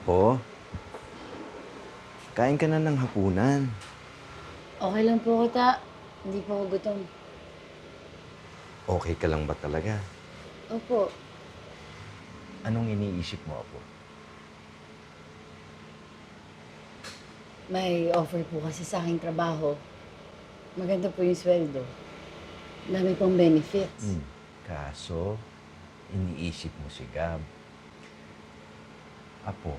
Po, kain ka na ng hapunan. Okay lang po kita. Hindi po ako gutom. Okay ka lang ba talaga? Opo. Anong iniisip mo, Apo? May offer po kasi sa aking trabaho. Maganda po yung sweldo. Dami pong benefits. Kaso, iniisip mo si Gab. Apo,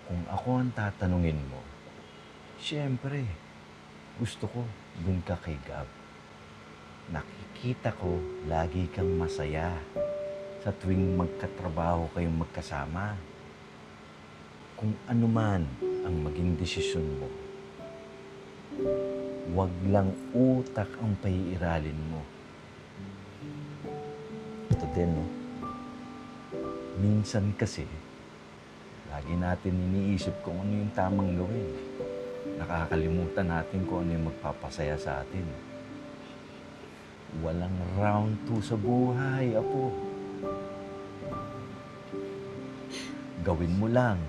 kung ako ang tatanungin mo, siyempre, gusto ko dun ka kay Gab. Nakikita ko lagi kang masaya sa tuwing magkatrabaho kayong magkasama. Kung ano man ang maging desisyon mo, wag lang utak ang paiiralin mo. Ito din, no? Minsan kasi, lagi natin iniisip kung ano yung tamang gawin. Nakakalimutan natin kung ano yung magpapasaya sa atin. Walang round 2 sa buhay, Apo. Gawin mo lang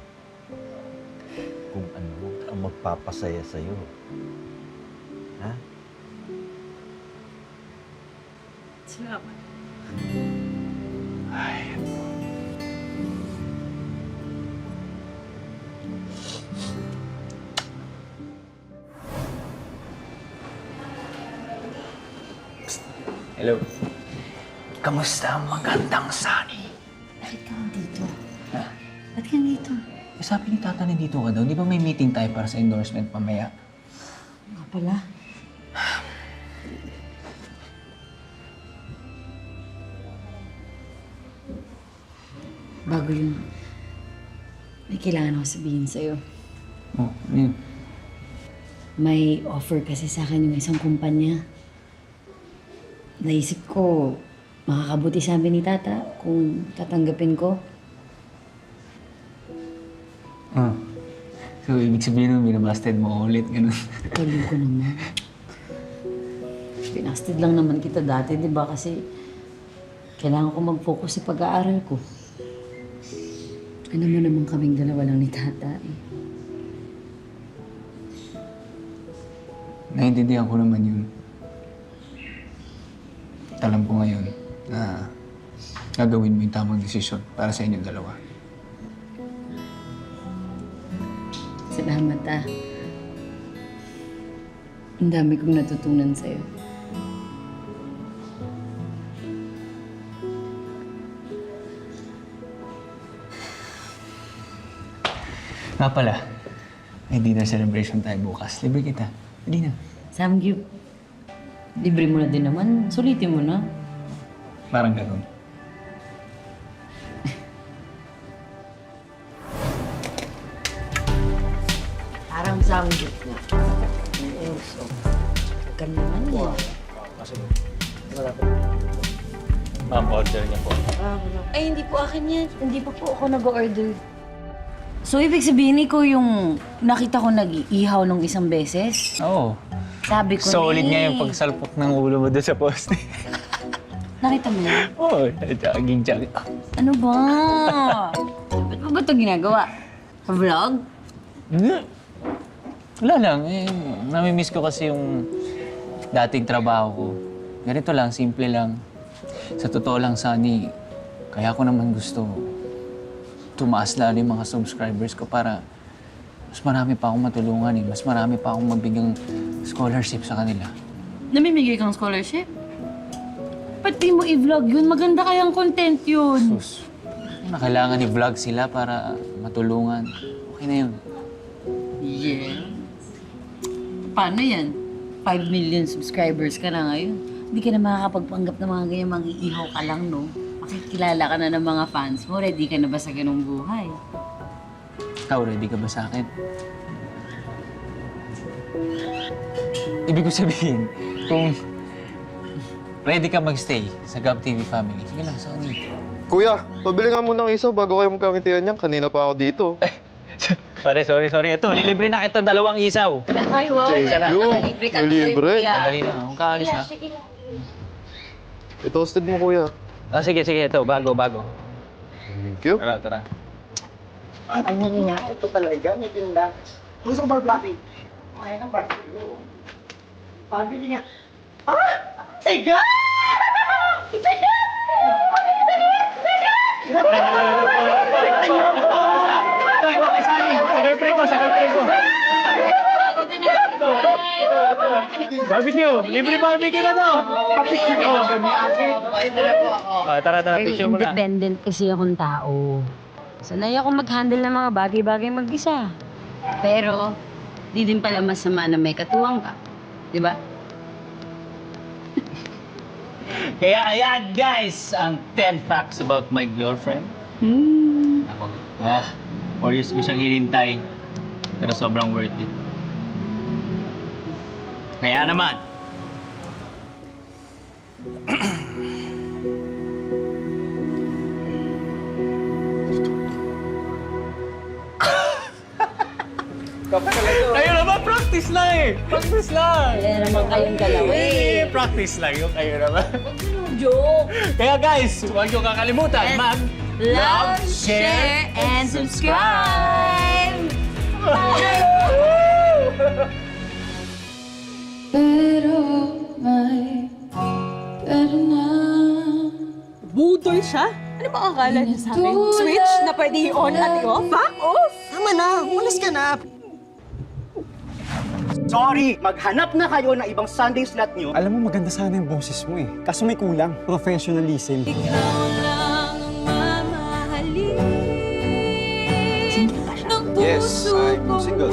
kung ano ang magpapasaya sa'yo. Ha? Salamat. Ay, Hello. Kamusta ang magandang Sunny? Bakit ka nandito? Ha? Ba't ka nandito? Eh, sabi ni Tata nandito ka daw. Di ba may meeting tayo para sa endorsement mamaya? Nga pala. Bago yun, may kailangan ako sabihin sa'yo. Oh, yun. May offer kasi sa akin yung isang kumpanya. Naisip ko, makakabuti sabi ni Tata kung tatanggapin ko. Ah. So, ibig sabihin mo, binabasted mo ulit, ganun. Tuloy ko naman. Pinasted lang naman kita dati, di ba? Kasi kailangan ko mag-focus sa pag-aaral ko. Ano mo naman kaming dalawa lang ni Tata eh. Naiintindihan ko naman yun. Alam ko ngayon na gagawin mo yung tamang desisyon para sa inyong dalawa. Salamat ah. Ang dami kong natutunan sa'yo. Nga pala, may dinner celebration tayo bukas. Libre kita. Hindi na. Samgyup, libre mo na din naman. Sulitin mo na. Parang ganun. Parang samgyup nga. So, huwag ka naman yan. Ma'am, order niya po. Ay, hindi po akin yan. Hindi pa po ako nag-order. So, ibig sabihin ko yung nakita ko nag-iihaw nung isang beses? Oo. Sabi ko Solid na nga eh. yung pagsalpok ng ulo mo doon sa poste. Nakita mo yan? Oo, jogging. Ano ba? Ba't mo ba ito ginagawa? Sa vlog? Wala lang. Eh, namimiss ko kasi yung dating trabaho ko. Ganito lang, simple lang. Sa totoo lang, Sunny, kaya ko naman gusto tumaas lalo yung mga subscribers ko para mas marami pa akong matulungan eh. Mas marami pa akong mabigang scholarship sa kanila. Namimigay kang scholarship? Ba't di mo i-vlog yun? Maganda kayang content yun. Sus, na kailangan i-vlog sila para matulungan. Okay na yun. Yeah. Paano yan? 5 million subscribers ka na ngayon. Hindi ka na makakapagpanggap ng mga ganyan, mang-iihaw ka lang, no? Makikilala ka na ng mga fans mo. Ready ka na ba sa ganung buhay? Ikaw, ready ka ba sa akin? Ibig ko sabihin, kung ready ka magstay sa Gab TV family, sige lang, Sunny. Kuya, pabili nga muna ng isaw bago kayo magkakintihan niyan. Kanina pa ako dito. Sorry. Ito, nilibre na kita 2 isaw. Ay, wow. Libre ka. Libre. Dali na, kung kaalis na. I-toasted mo, kuya. Sige, ito, bago. Thank you. Tara. Ano niya? Ito talaga, may tinda. Gusto ko ba Barbie? Kaya ng Barbie. Barbie niya. Ah! Teka! Teka! Barbecue! Libre barbecue na to! Tara, picture mo na. Independent kasi akong tao. Sanay ako mag-handle ng mga bagay-bagay mag-isa. Pero, di din pala masama na may katuwang ka. Di ba? Kaya ayan guys, ang 10 facts about my girlfriend. Ah, 4 years ko siyang hinintay. Pero sobrang worth it. Kaya naman, kayo naman, practice lang eh! Practice lang! Kaya naman kayong dalawa eh. Practice lang yung kayo naman. Joke! Kaya guys, huwag niyo kakalimutan, Love, share, and subscribe! Budol siya? Ano ba akala niya sa akin? Switch na pwede i-on at i-off? Back off! Tama na, umalis ka na. Sorry, maghanap na kayo ng ibang Sunday slot nyo. Alam mo, maganda sana yung boses mo eh. Kaso may kulang. Professionalism. Yes, I'm single.